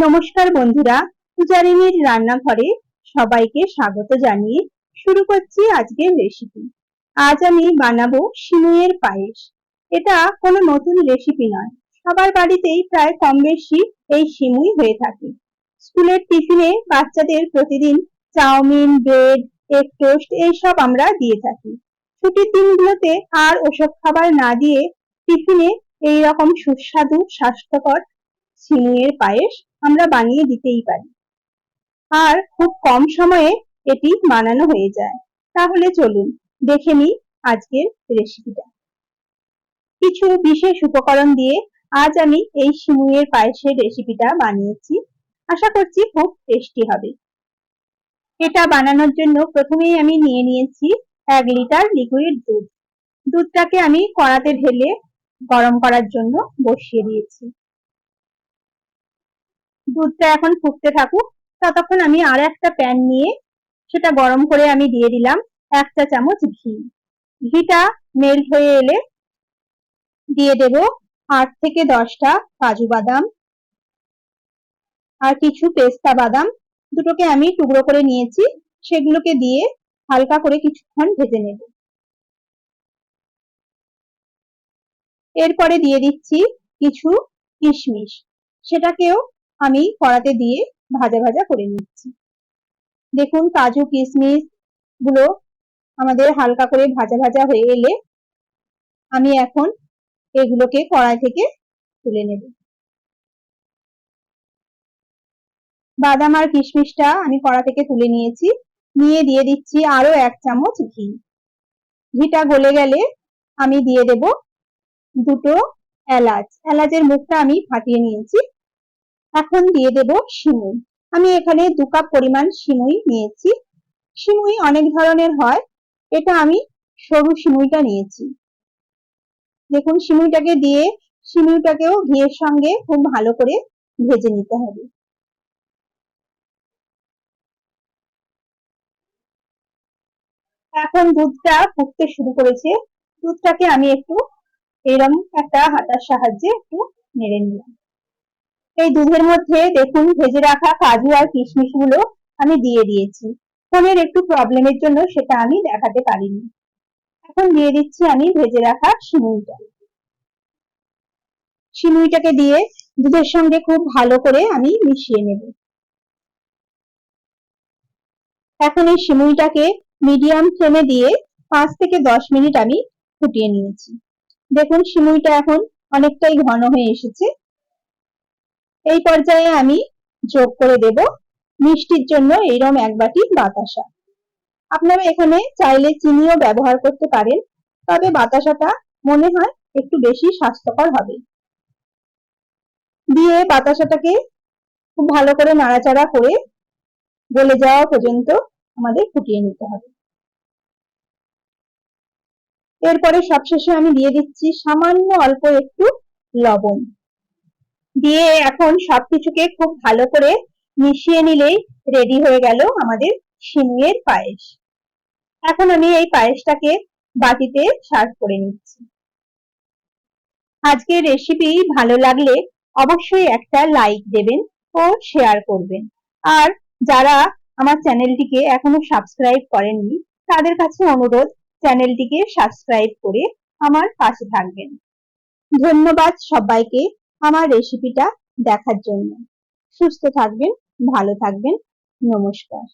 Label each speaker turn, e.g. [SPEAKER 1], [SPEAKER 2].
[SPEAKER 1] নমস্কার বন্ধুরা, পূজারিনীর রান্নাঘরে সবাইকে স্বাগত জানিয়ে শুরু করছি আজকের রেসিপি। আজ আমি বানাবো সিমুইয়ের পায়েস। এটা কোনো নতুন রেসিপি নয়, সবার বাড়িতেই প্রায় কম বেশি এই সিমুই হয়ে থাকে। স্কুলের টিফিনে বাচ্চাদের প্রতিদিন চাউমিন, ব্রেড, এগ টোস্ট এইসব আমরা দিয়ে থাকি। ছুটির দিনগুলোতে আর ওসব খাবার না দিয়ে টিফিনে এইরকম সুস্বাদু স্বাস্থ্যকর সিমুইয়ের পায়েস আমরা বানিয়ে দিতেই পারি, আর খুব কম সময়ে এটি বানানো হয়ে যায়। তাহলে চলুন দেখে নিই আজকের রেসিপিটা। কিছু বিশেষ উপকরণ দিয়ে আজ আমি এই সিমুইয়ের পায়েসের রেসিপিটা বানিয়েছি। আশা করছি খুব টেস্টি হবে। এটা বানানোর জন্য প্রথমেই আমি নিয়ে নিয়েছি 1 লিটার লিকুইড দুধ। দুধটাকে আমি কড়াতে ঢেলে গরম করার জন্য বসিয়ে দিয়েছি। দুধটা এখন ফুটতে থাকুক, ততক্ষণ আমি আর একটা প্যান নিয়ে সেটা গরম করে আমি দিয়ে দিলাম 1 চা চামচ ঘি। ঘিটা মেল্ট হয়ে এলে দিয়ে দেব 8 থেকে 10টা কাজু বাদাম আর কিছু পেস্তা বাদাম। দুটোকে আমি টুকরো করে নিয়েছি, সেগুলোকে দিয়ে হালকা করে কিছুক্ষণ ভেজে নেব। এরপরে দিয়ে দিচ্ছি কিছু কিশমিশ, সেটাকেও আমি কড়াতে দিয়ে ভাজা ভাজা করে নিচ্ছি। দেখুন কাজু কিশমিশ গুলো আমাদের হালকা করে ভাজা ভাজা হয়ে এলে আমি এখন এগুলোকে কড়াই থেকে তুলে নেব। বাদাম আর কিশমিশটা আমি কড়া থেকে তুলে নিয়েছি, নিয়ে দিয়ে দিচ্ছি আরো 1 চামচ ঘি। ঘিটা গলে গেলে আমি দিয়ে দেব 2টো এলাচ। এলাচের মুখটা আমি ফাটিয়ে নিয়েছি। এখন দিয়ে দেব সিমুই। আমি এখানে 2 কাপ পরিমাণ সিমুই নিয়েছি। সিমুই অনেক ধরনের হয়, এটা আমি সরু সিমুইটা নিয়েছি। দেখুন সিমুইটাকে দিয়ে সিমুইটাকেও ঘিয়ের সঙ্গে খুব ভালো করে ভেজে নিতে হবে। এখন দুধটা ফুটতে শুরু করেছে। দুধটাকে আমি একটু এরকম একটা হাতার সাহায্যে একটু নেড়ে নিলাম। এই দুধের মধ্যে দেখুন ভেজে রাখা কাজু আর কিশমিশ গুলো আমি দিয়ে দিয়েছি। ফোনের একটু প্রবলেমের জন্য সেটা আমি দেখাতে পারিনি। এখন দিয়ে দিচ্ছি আমি ভেজে রাখা সিমুইটা। সিমুইটাকে দিয়ে দুধের সঙ্গে খুব ভালো করে আমি মিশিয়ে নেব। এখন এই সিমুইটাকে মিডিয়াম ফ্লেমে দিয়ে 5 থেকে 10 মিনিট আমি ফুটিয়ে নিয়েছি। দেখুন সিমুইটা এখন অনেকটাই ঘন হয়ে এসেছে। এই পর্যায়ে আমি যোগ করে দেব মিষ্টির জন্য এইরকম 1 বাটি বাতাসা। আপনারা এখানে চাইলে চিনিও ব্যবহার করতে পারেন, তবে বাতাসাটা মনে হয় একটু বেশি স্বাস্থ্যকর হবে। দিয়ে বাতাসাটাকে খুব ভালো করে নাড়াচাড়া করে গলে যাওয়া পর্যন্ত আমাদের ফুটিয়ে নিতে হবে। এরপরে সবশেষে আমি দিয়ে দিচ্ছি সামান্য অল্প একটু লবণ। দিয়ে এখন সবকিছুকে খুব ভালো করে মিশিয়ে নিলেই রেডি হয়ে গেল আমাদের সিমুইয়ের পায়েস। এখন আমি এই পায়েসটাকে বাটিতে সার্ভ করে নিচ্ছি। আজকের রেসিপি ভালো লাগলে অবশ্যই একটা লাইক দেবেন ও শেয়ার করবেন। আর যারা আমার চ্যানেলটিকে এখনো সাবস্ক্রাইব করেননি তাদের কাছে অনুরোধ, চ্যানেলটিকে সাবস্ক্রাইব করে আমার পাশে থাকবেন। ধন্যবাদ সবাইকে আমার রেসিপিটা দেখার জন্য। সুস্থ থাকবেন, ভালো থাকবেন। নমস্কার।